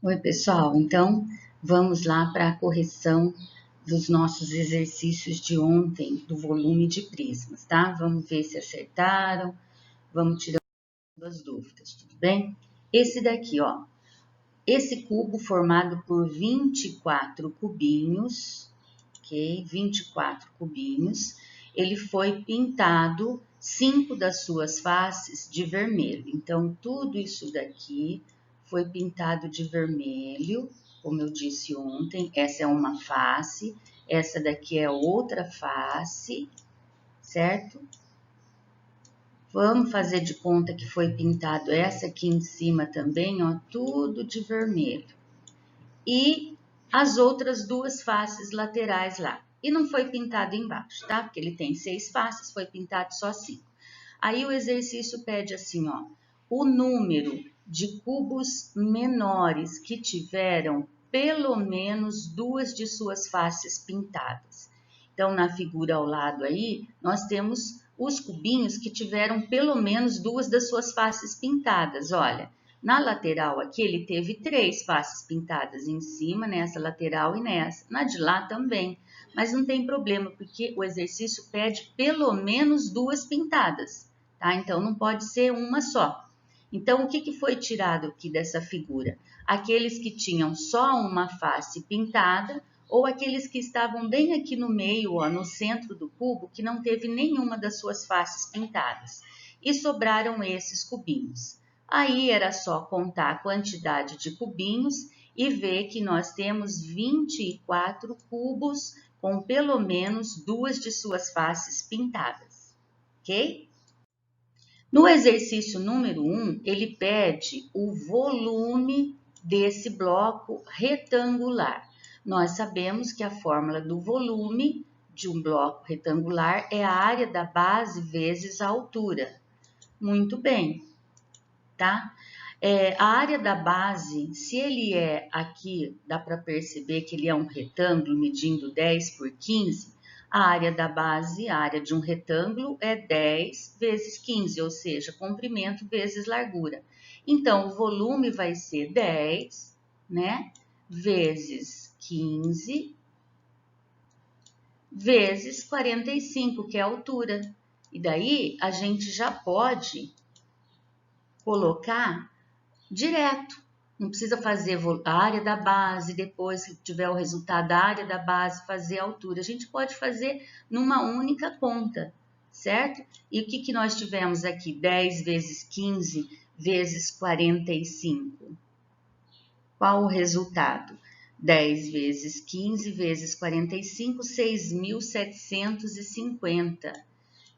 Oi, pessoal. Então, vamos lá para a correção dos nossos exercícios de ontem, do volume de prismas, tá? Vamos ver se acertaram, vamos tirando as dúvidas, tudo bem? Esse daqui, ó, esse cubo formado por 24 cubinhos, ok? 24 cubinhos, ele foi pintado 5 das suas faces de vermelho. Então, tudo isso daqui foi pintado de vermelho, como eu disse ontem. Essa é uma face, essa daqui é outra face, certo? Vamos fazer de conta que foi pintado essa aqui em cima também, ó, tudo de vermelho. E as outras duas faces laterais lá. E não foi pintado embaixo, tá? Porque ele tem 6 faces, foi pintado só 5. Aí o exercício pede assim, ó, o número de cubos menores que tiveram pelo menos 2 de suas faces pintadas. Então, na figura ao lado aí, nós temos os cubinhos que tiveram pelo menos 2 das suas faces pintadas. Olha, na lateral aqui ele teve 3 faces pintadas em cima, nessa lateral e nessa. Na de lá também. Mas não tem problema, porque o exercício pede pelo menos 2 pintadas, tá? Então não pode ser uma só. Então, o que foi tirado aqui dessa figura? Aqueles que tinham só uma face pintada ou aqueles que estavam bem aqui no meio, ó, no centro do cubo, que não teve nenhuma das suas faces pintadas. E sobraram esses cubinhos. Aí era só contar a quantidade de cubinhos e ver que nós temos 24 cubos com pelo menos 2 de suas faces pintadas, ok? No exercício número 1, ele pede o volume desse bloco retangular. Nós sabemos que a fórmula do volume de um bloco retangular é a área da base vezes a altura. Muito bem, tá? A área da base, se ele é aqui, dá para perceber que ele é um retângulo medindo 10 por 15, a área da base, a área de um retângulo é 10 vezes 15, ou seja, comprimento vezes largura. Então, o volume vai ser 10, né, vezes 15, vezes 45, que é a altura. E daí, a gente já pode colocar direto. Não precisa fazer a área da base, depois que tiver o resultado da área da base, fazer a altura. A gente pode fazer numa única conta, certo? E o que nós tivemos aqui? 10 vezes 15 vezes 45. Qual o resultado? 10 vezes 15 vezes 45, 6.750.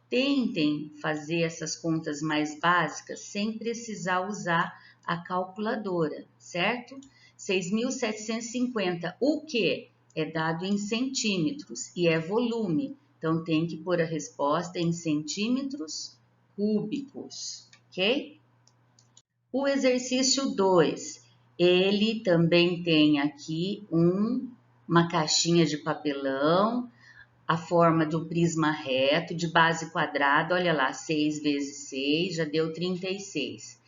Tentem fazer essas contas mais básicas sem precisar usar a calculadora, certo? 6.750, o que é dado em centímetros e é volume, então tem que pôr a resposta em centímetros cúbicos, ok? O exercício 2, ele também tem aqui uma caixinha de papelão, a forma do prisma reto, de base quadrada, olha lá, 6 vezes 6, já deu 36.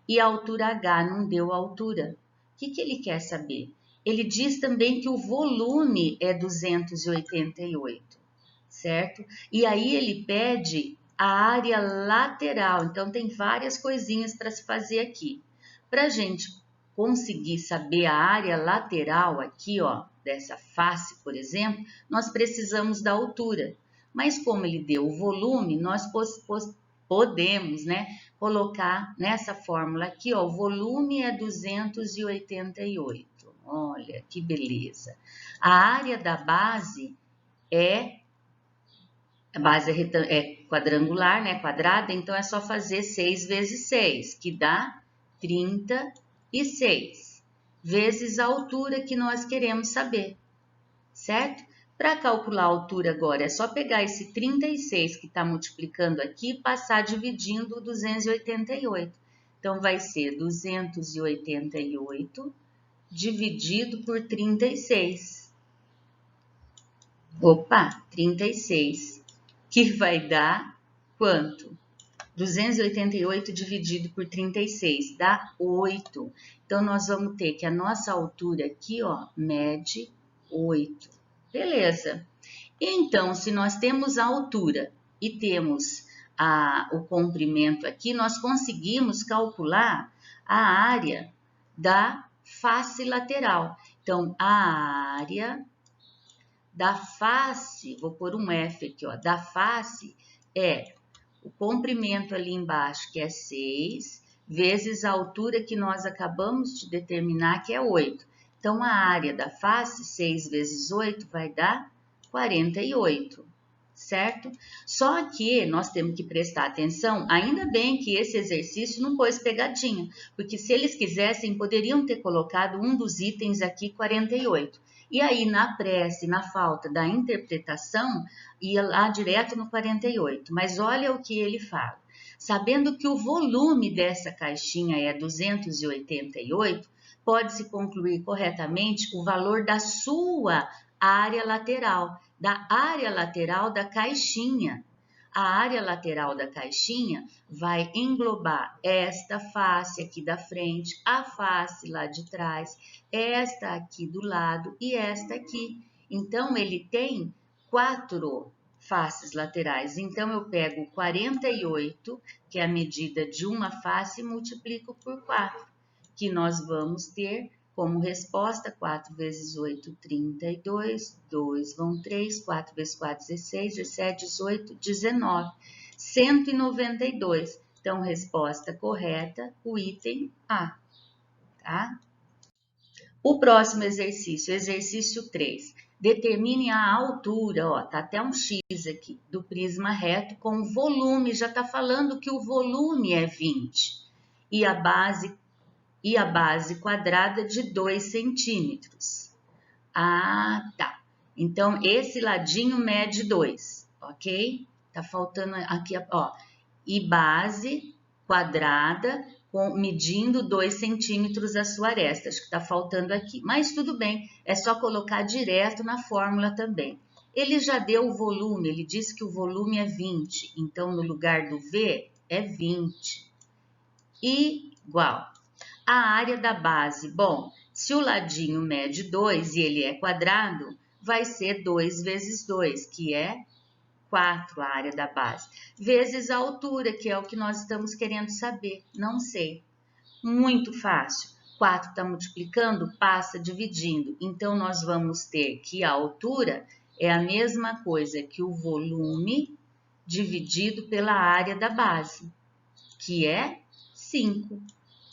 E a altura H não deu altura. O que ele quer saber? Ele diz também que o volume é 288, certo? E aí ele pede a área lateral, então tem várias coisinhas para se fazer aqui. Para a gente conseguir saber a área lateral aqui, ó, dessa face, por exemplo, nós precisamos da altura. Mas como ele deu o volume, nós podemos, né, colocar nessa fórmula aqui, ó, o volume é 288. Olha que beleza. A área da base a base é quadrangular, né, quadrada, então é só fazer 6 vezes 6, que dá 36, vezes a altura que nós queremos saber, certo? Para calcular a altura agora, é só pegar esse 36 que está multiplicando aqui e passar dividindo o 288. Então, vai ser 288 dividido por 36. Opa, 36. Que vai dar quanto? 288 dividido por 36 dá 8. Então, nós vamos ter que a nossa altura aqui, ó, mede 8. Beleza. Então, se nós temos a altura e temos o comprimento aqui, nós conseguimos calcular a área da face lateral. Então, a área da face, vou pôr um F aqui, ó, da face é o comprimento ali embaixo, que é 6, vezes a altura que nós acabamos de determinar, que é 8. Então, a área da face, 6 vezes 8, vai dar 48, certo? Só que nós temos que prestar atenção, ainda bem que esse exercício não pôs pegadinha, porque se eles quisessem, poderiam ter colocado um dos itens aqui, 48. E aí, na prece, na falta da interpretação, ia lá direto no 48. Mas olha o que ele fala. Sabendo que o volume dessa caixinha é 288, pode-se concluir corretamente o valor da sua área lateral, da área lateral da caixinha. A área lateral da caixinha vai englobar esta face aqui da frente, a face lá de trás, esta aqui do lado e esta aqui. Então, ele tem 4 faces laterais. Então, eu pego 48, que é a medida de uma face, e multiplico por 4, que nós vamos ter como resposta 4 vezes 8, 32, 2 vão 3, 4 vezes 4, 16, 17, 18, 19, 192. Então, resposta correta, o item A, tá? O próximo exercício, exercício 3. Determine a altura, ó, tá até um X aqui, do prisma reto com volume, já tá falando que o volume é 20 e a base quadrada de 2 centímetros. Ah, tá. Então, esse ladinho mede 2, ok? Tá faltando aqui, ó. E base quadrada medindo 2 centímetros a sua aresta. Acho que tá faltando aqui. Mas tudo bem, é só colocar direto na fórmula também. Ele já deu o volume, ele disse que o volume é 20. Então, no lugar do V, é 20. Igual. A área da base, bom, se o ladinho mede 2 e ele é quadrado, vai ser 2 vezes 2, que é 4 a área da base, vezes a altura, que é o que nós estamos querendo saber. Não sei. Muito fácil. 4 está multiplicando, passa dividindo. Então, nós vamos ter que a altura é a mesma coisa que o volume dividido pela área da base, que é 5.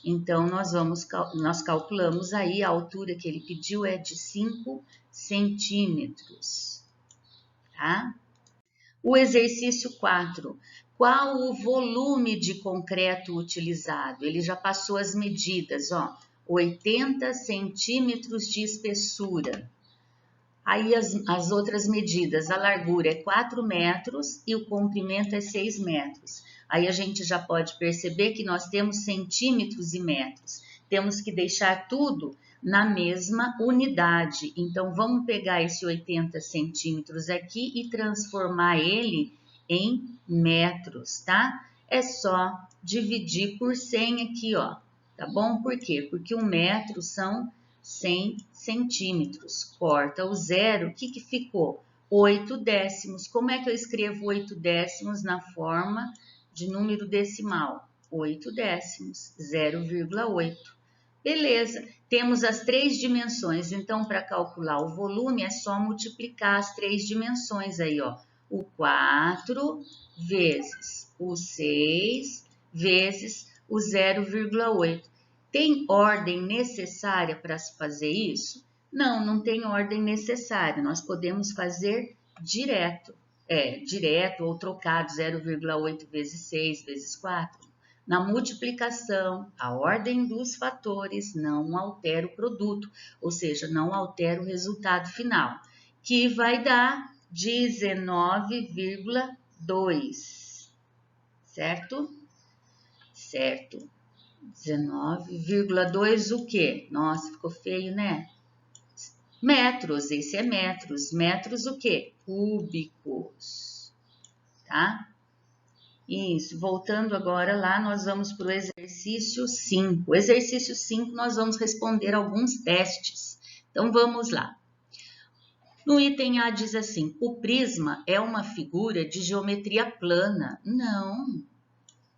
Então, nós calculamos aí a altura que ele pediu é de 5 centímetros, tá? O exercício 4. Qual o volume de concreto utilizado? Ele já passou as medidas, ó, 80 centímetros de espessura. Aí as outras medidas, a largura é 4 metros e o comprimento é 6 metros. Aí a gente já pode perceber que nós temos centímetros e metros. Temos que deixar tudo na mesma unidade. Então, vamos pegar esse 80 centímetros aqui e transformar ele em metros, tá? É só dividir por 100 aqui, ó. Tá bom? Por quê? Porque 1 metro são 100 centímetros. Corta o zero, o que ficou? 8 décimos. Como é que eu escrevo 8 décimos na forma de número decimal? 8 décimos, 0,8. Beleza, temos as 3 dimensões, então para calcular o volume é só multiplicar as 3 dimensões aí, ó. O 4 vezes o 6 vezes o 0,8. Tem ordem necessária para se fazer isso? Não, não tem ordem necessária. Nós podemos fazer direto. Direto ou trocado 0,8 vezes 6 vezes 4. Na multiplicação, a ordem dos fatores não altera o produto, ou seja, não altera o resultado final, que vai dar 19,2, certo? Certo. 19,2 o quê? Nossa, ficou feio, né? Metros, esse é metros. Metros o quê? Cúbicos, tá? Isso, voltando agora lá, nós vamos para o exercício 5. O exercício 5, nós vamos responder alguns testes. Então, vamos lá. No item A diz assim, o prisma é uma figura de geometria plana. Não,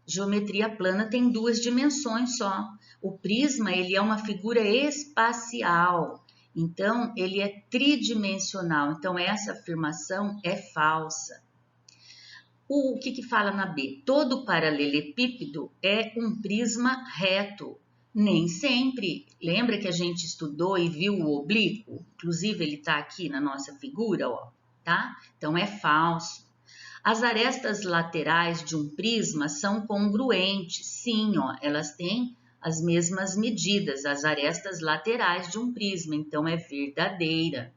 geometria plana tem 2 dimensões só. O prisma, ele é uma figura espacial. Então, ele é tridimensional. Então, essa afirmação é falsa. O que fala na B? Todo paralelepípedo é um prisma reto. Nem sempre. Lembra que a gente estudou e viu o oblíquo? Inclusive, ele está aqui na nossa figura, ó, tá? Então, é falso. As arestas laterais de um prisma são congruentes. Sim, ó, elas têm as mesmas medidas, as arestas laterais de um prisma. Então, é verdadeira.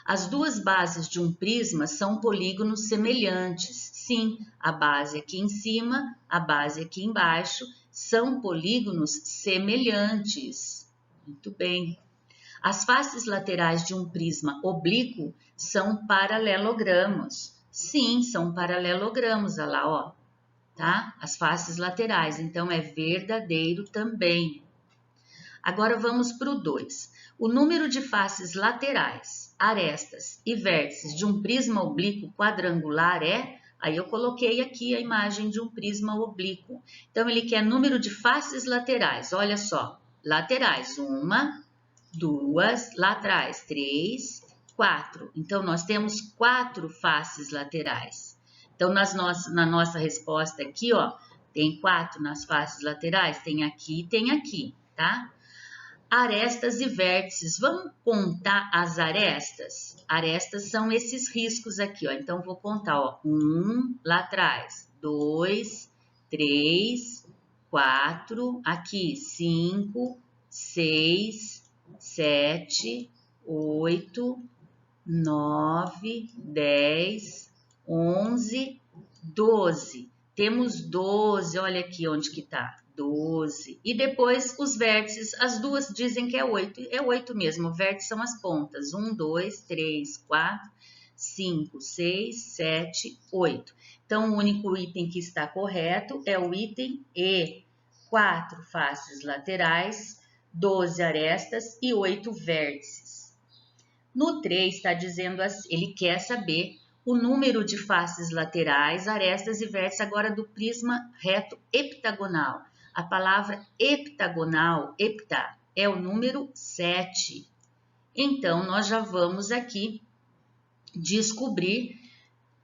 As 2 bases de um prisma são polígonos semelhantes. Sim, a base aqui em cima, a base aqui embaixo, são polígonos semelhantes. Muito bem. As faces laterais de um prisma oblíquo são paralelogramos. Sim, são paralelogramos, olha lá, ó, tá? As faces laterais, então é verdadeiro também. Agora vamos para o 2. O número de faces laterais, arestas e vértices de um prisma oblíquo quadrangular é... Aí eu coloquei aqui a imagem de um prisma oblíquo. Então, ele quer número de faces laterais. Olha só, laterais, 1, 2, lá atrás, 3, 4. Então, nós temos 4 faces laterais. Então, na nossa resposta aqui, ó, tem 4 nas faces laterais, tem aqui, tá? Arestas e vértices. Vamos contar as arestas? Arestas são esses riscos aqui, ó. Então, vou contar, ó. 1 lá atrás, 2, 3, 4, aqui 5, 6, 7, 8, 9, 10, 11, 12. Temos 12, olha aqui onde que tá. 12. E depois os vértices, as 2 dizem que é 8. É 8 mesmo, vértices são as pontas. 1, 2, 3, 4, 5, 6, 7, 8. Então, o único item que está correto é o item E. 4 faces laterais, 12 arestas e 8 vértices. No 3 está dizendo assim, ele quer saber o número de faces laterais, arestas e vértices agora do prisma reto heptagonal. A palavra heptagonal, hepta, é o número 7. Então, nós já vamos aqui descobrir,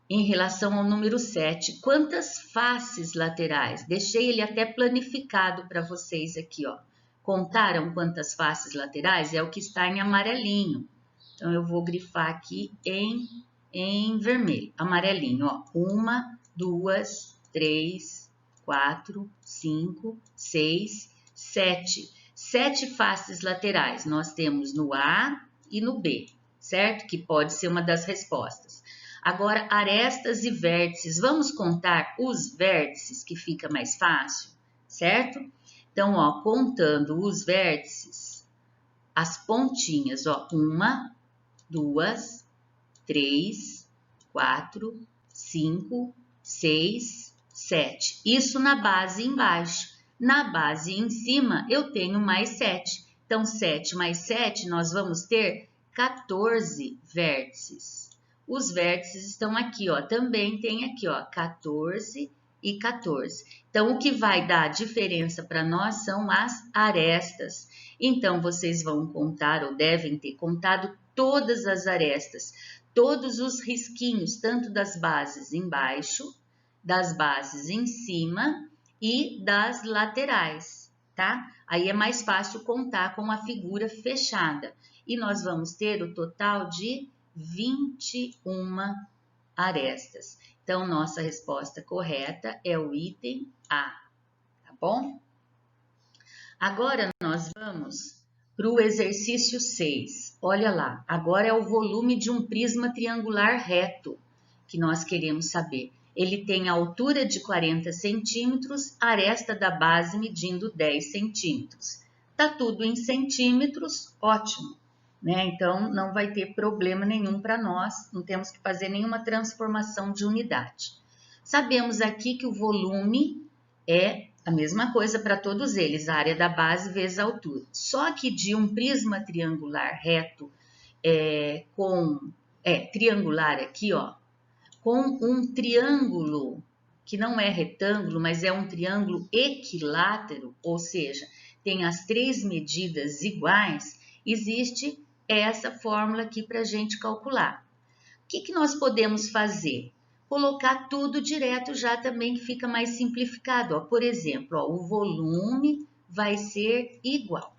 em relação ao número 7, quantas faces laterais. Deixei ele até planificado para vocês aqui, ó. Contaram quantas faces laterais? É o que está em amarelinho. Então, eu vou grifar aqui em vermelho, amarelinho, ó. 1, 2, 3, 4, 5, 6, 7. 7 faces laterais nós temos no A e no B, certo? Que pode ser uma das respostas. Agora, arestas e vértices. Vamos contar os vértices, que fica mais fácil, certo? Então, ó, contando os vértices, as pontinhas, ó. 1, 2, 3, 4, 5, 6, 7. Isso na base embaixo. Na base em cima, eu tenho mais 7. Então, 7 mais 7, nós vamos ter 14 vértices. Os vértices estão aqui, ó. Também tem aqui, ó, 14 e 14. Então, o que vai dar diferença para nós são as arestas. Então, vocês vão contar, ou devem ter contado, todas as arestas, todos os risquinhos, tanto das bases embaixo, das bases em cima e das laterais, tá? Aí é mais fácil contar com a figura fechada. E nós vamos ter o total de 21 arestas. Então, nossa resposta correta é o item A, tá bom? Agora, nós vamos para o exercício 6. Olha lá, agora é o volume de um prisma triangular reto que nós queremos saber. Ele tem a altura de 40 centímetros, aresta da base medindo 10 centímetros. Tá tudo em centímetros, ótimo, né? Então, não vai ter problema nenhum para nós, não temos que fazer nenhuma transformação de unidade. Sabemos aqui que o volume é a mesma coisa para todos eles, a área da base vezes a altura. Só que de um prisma triangular reto triangular aqui, ó, com um triângulo que não é retângulo, mas é um triângulo equilátero, ou seja, tem as três medidas iguais, existe essa fórmula aqui para a gente calcular. O que nós podemos fazer? Colocar tudo direto já também, que fica mais simplificado. Ó. Por exemplo, ó, o volume vai ser igual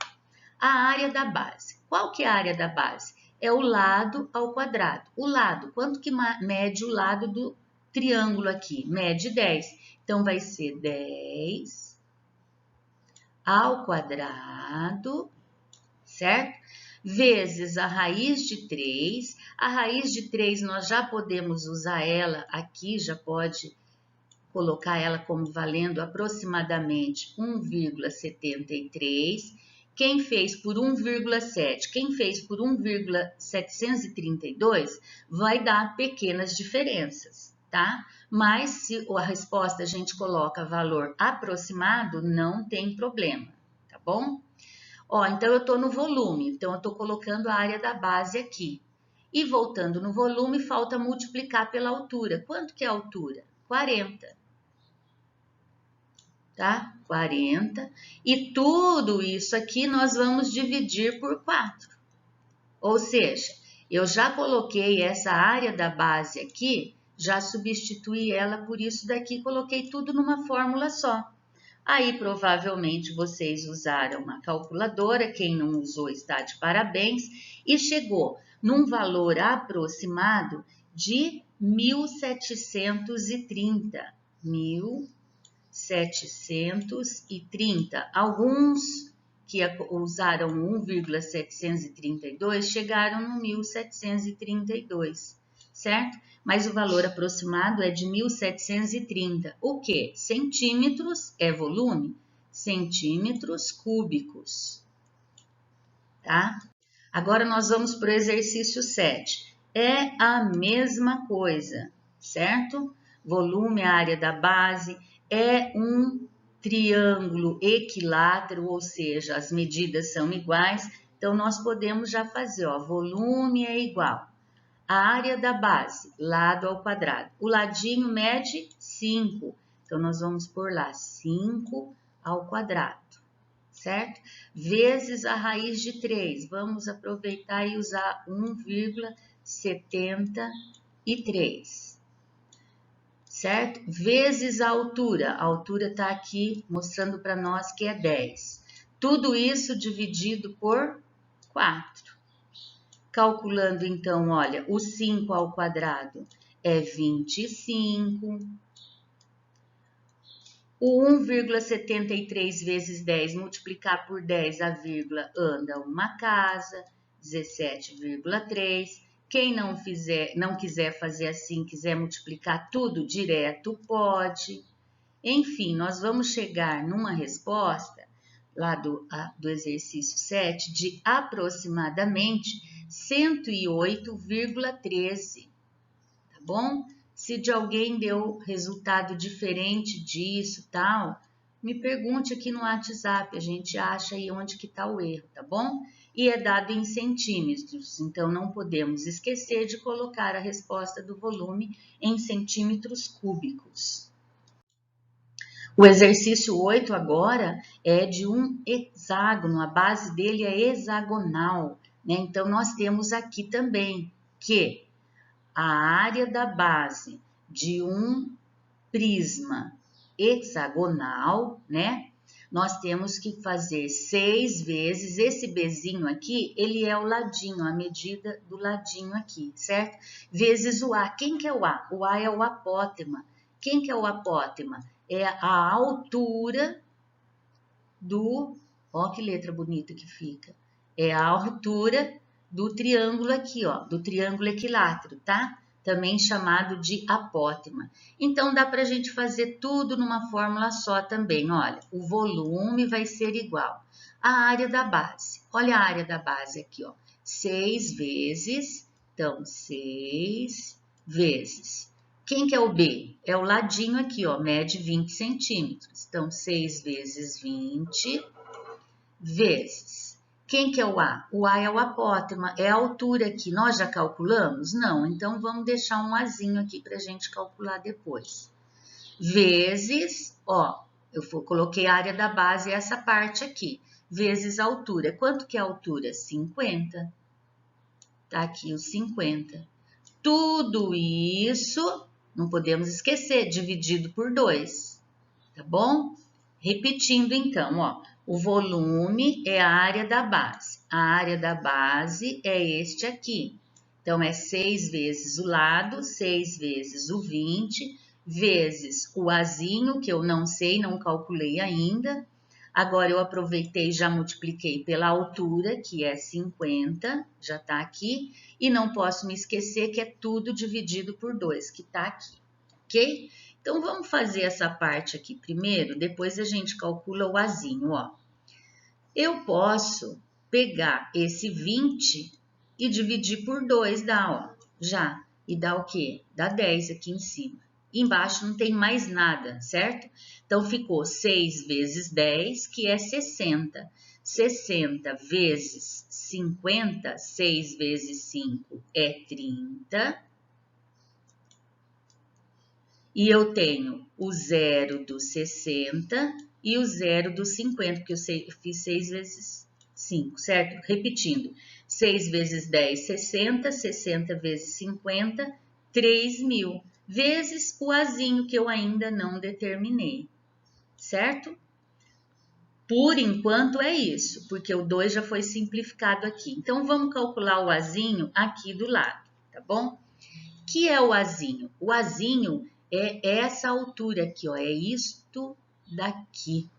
à área da base. Qual que é a área da base? É o lado ao quadrado. O lado, quanto que mede o lado do triângulo aqui? Mede 10. Então, vai ser 10 ao quadrado, certo? Vezes a raiz de 3. A raiz de 3 nós já podemos usar ela aqui, já pode colocar ela como valendo aproximadamente 1,73. Quem fez por 1,7, quem fez por 1,732 vai dar pequenas diferenças, tá? Mas se a resposta a gente coloca valor aproximado, não tem problema, tá bom? Ó, então eu estou no volume, então eu estou colocando a área da base aqui. E voltando no volume, falta multiplicar pela altura. Quanto que é a altura? 40. Tá? 40. E tudo isso aqui nós vamos dividir por 4. Ou seja, eu já coloquei essa área da base aqui, já substituí ela por isso daqui, coloquei tudo numa fórmula só. Aí, provavelmente, vocês usaram uma calculadora, quem não usou está de parabéns, e chegou num valor aproximado de 1.730. 1.730. Alguns que usaram 1,732 chegaram no 1.732, certo? Mas o valor aproximado é de 1.730. O que? Centímetros é volume, centímetros cúbicos, tá? Agora nós vamos para o exercício 7. É a mesma coisa, certo? Volume, a área da base, é um triângulo equilátero, ou seja, as medidas são iguais. Então, nós podemos já fazer, ó, volume é igual a área da base, lado ao quadrado. O ladinho mede 5. Então, nós vamos pôr lá 5 ao quadrado, certo? Vezes a raiz de 3. Vamos aproveitar e usar 1,73. Certo? Vezes a altura está aqui mostrando para nós que é 10. Tudo isso dividido por 4. Calculando então, olha, o 5 ao quadrado é 25. O 1,73 vezes 10, multiplicar por 10, a vírgula anda uma casa, 17,3. Quem não quiser fazer assim, quiser multiplicar tudo direto, pode. Enfim, nós vamos chegar numa resposta lá do exercício 7 de aproximadamente 108,13, tá bom? Se de alguém deu resultado diferente disso, tal, me pergunte aqui no WhatsApp, a gente acha aí onde que está o erro, tá bom? E é dado em centímetros, então não podemos esquecer de colocar a resposta do volume em centímetros cúbicos. O exercício 8 agora é de um hexágono, a base dele é hexagonal, né? Então, nós temos aqui também que a área da base de um prisma hexagonal, né? Nós temos que fazer 6 vezes, esse Bzinho aqui, ele é o ladinho, a medida do ladinho aqui, certo? Vezes o A. Quem que é o A? O A é o apótema. Quem que é o apótema? É a altura do... Ó que letra bonita que fica. É a altura do triângulo aqui, ó, do triângulo equilátero, tá? Também chamado de apótema. Então, dá para a gente fazer tudo numa fórmula só também. Olha, o volume vai ser igual à área da base. Olha a área da base aqui, ó. 6 vezes, então, 6 vezes Quem que é o B? É o ladinho aqui, ó, mede 20 centímetros. Então, 6 vezes 20 vezes. Quem que é o A? O A é o apótema, é a altura aqui. Nós já calculamos? Não, então vamos deixar um Azinho aqui para a gente calcular depois. Vezes, ó, coloquei a área da base, essa parte aqui, vezes a altura. Quanto que é a altura? 50. Tá aqui os 50. Tudo isso, não podemos esquecer, dividido por 2, tá bom? Repetindo então, ó, o volume é a área da base. A área da base é este aqui. Então, é 6 vezes o lado, 6 vezes o 20, vezes o Azinho, que eu não sei, não calculei ainda. Agora, eu aproveitei e já multipliquei pela altura, que é 50, já está aqui. E não posso me esquecer que é tudo dividido por 2, que está aqui, ok? Então, vamos fazer essa parte aqui primeiro, depois a gente calcula o Azinho, ó. Eu posso pegar esse 20 e dividir por 2, dá, ó, já. E dá o quê? Dá 10 aqui em cima. Embaixo não tem mais nada, certo? Então, ficou 6 vezes 10, que é 60. 60 vezes 50, 6 vezes 5 é 30. E eu tenho o zero do 60 e o zero do 50, porque eu fiz 6 vezes 5, certo? Repetindo, 6 vezes 10, 60, 60 vezes 50, 3.000, vezes o Azinho que eu ainda não determinei, certo? Por enquanto é isso, porque o 2 já foi simplificado aqui. Então, vamos calcular o Azinho aqui do lado, tá bom? Que é o Azinho? O Azinho é essa altura aqui, ó, é isto daqui.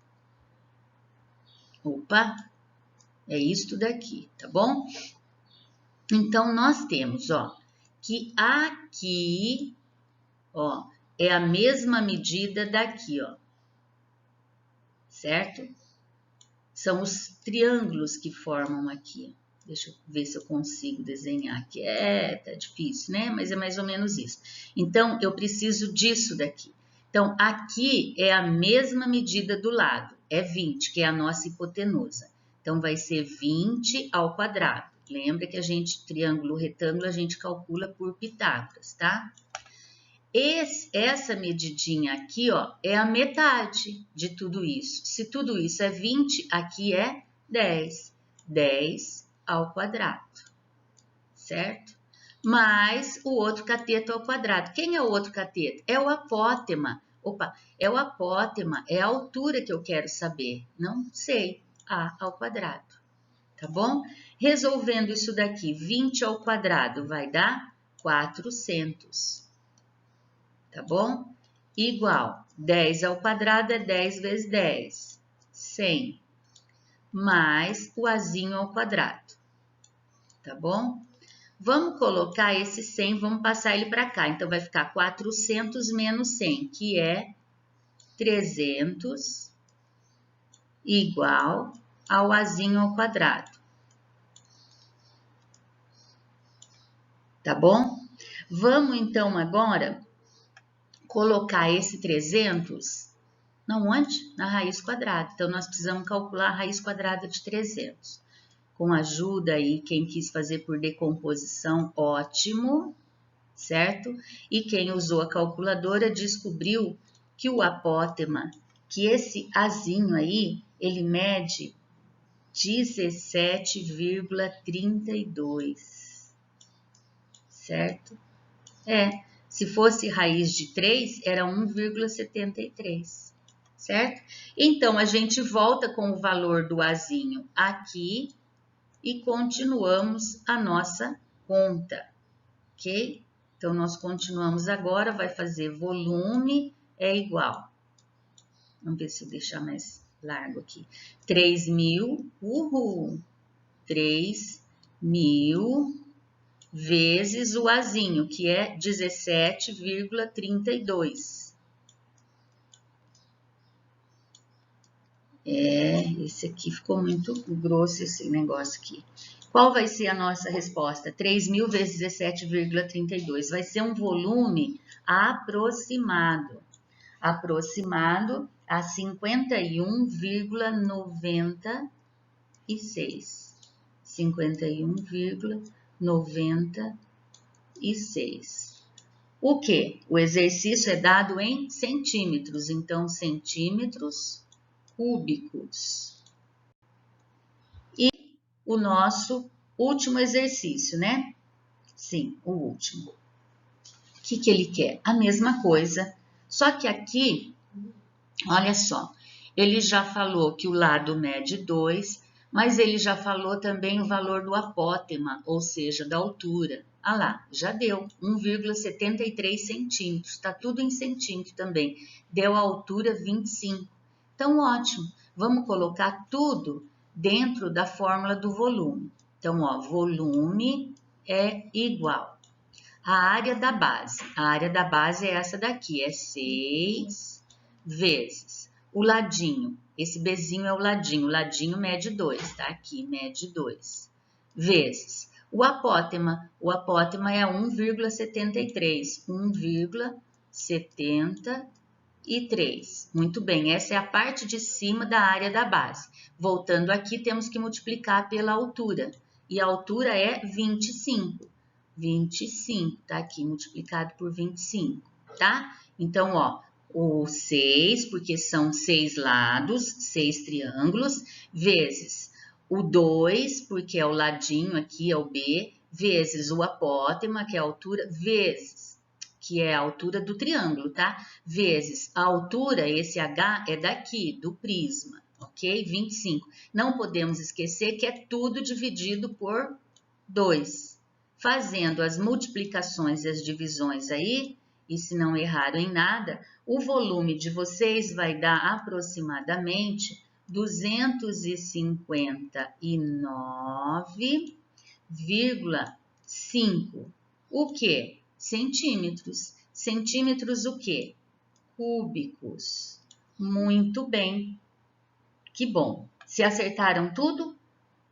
Opa, é isto daqui, tá bom? Então, nós temos, ó, que aqui, ó, é a mesma medida daqui, ó, certo? São os triângulos que formam aqui. Deixa eu ver se eu consigo desenhar aqui. Tá difícil, né? Mas é mais ou menos isso. Então, eu preciso disso daqui. Então, aqui é a mesma medida do lado. É 20, que é a nossa hipotenusa. Então, vai ser 20 ao quadrado. Lembra que a gente, triângulo, retângulo, a gente calcula por Pitágoras, tá? Essa medidinha aqui, ó, é a metade de tudo isso. Se tudo isso é 20, aqui é 10. 10 ao quadrado, certo? Mais o outro cateto ao quadrado. Quem é o outro cateto? É o apótema. Opa, é o apótema, é a altura que eu quero saber. Não sei. A ao quadrado, tá bom? Resolvendo isso daqui, 20 ao quadrado vai dar 400. Tá bom? Igual, 10 ao quadrado é 10 vezes 10, 100, mais o Azinho ao quadrado, tá bom? Vamos colocar esse 100, vamos passar ele para cá, então vai ficar 400 menos 100, que é 300, igual ao Azinho ao quadrado, tá bom? Vamos então agora colocar esse 300, não onde? Na raiz quadrada. Então, nós precisamos calcular a raiz quadrada de 300. Com ajuda aí, quem quis fazer por decomposição, ótimo, certo? E quem usou a calculadora descobriu que o apótema, que esse Azinho aí, ele mede 17,32, certo? Se fosse raiz de 3, era 1,73, certo? Então, a gente volta com o valor do Azinho aqui e continuamos a nossa conta, ok? Então, nós continuamos agora, vai fazer volume é igual. Vamos ver se eu deixar mais largo aqui. 3.000, 3.000 vezes o Azinho, que é 17,32. Esse aqui ficou muito grosso, esse negócio aqui. Qual vai ser a nossa resposta? 3.000 vezes 17,32. Vai ser um volume aproximado. Aproximado a 51,96. 51,96. O que? O exercício é dado em centímetros, então centímetros cúbicos. E o nosso último exercício, né? Sim, o último. O que ele quer? A mesma coisa, só que aqui, olha só, ele já falou que o lado mede 2, mas ele já falou também o valor do apótema, ou seja, da altura. Ah lá, já deu 1,73 centímetros, está tudo em centímetro também. Deu a altura 25. Então, ótimo, vamos colocar tudo dentro da fórmula do volume. Então, ó, volume é igual à área da base. A área da base é essa daqui, é 6 vezes o ladinho. Esse Bzinho é o ladinho mede 2, tá? Aqui mede 2. Vezes o apótema é 1,73. 1,73. Muito bem, essa é a parte de cima da área da base. Voltando aqui, temos que multiplicar pela altura. E a altura é 25. 25, tá aqui multiplicado por 25, tá? Então, ó, o 6, porque são 6 lados, 6 triângulos, vezes o 2, porque é o ladinho aqui, é o B, vezes o apótema, que é a altura, vezes, que é a altura do triângulo, tá? Vezes a altura, esse H é daqui, do prisma, ok? 25. Não podemos esquecer que é tudo dividido por 2. Fazendo as multiplicações e as divisões aí, e se não erraram em nada, o volume de vocês vai dar aproximadamente 259,5. O que? Centímetros. Centímetros o quê? Cúbicos. Muito bem. Que bom. Se acertaram tudo?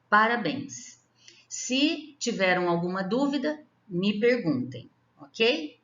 Parabéns. Se tiveram alguma dúvida, me perguntem, ok?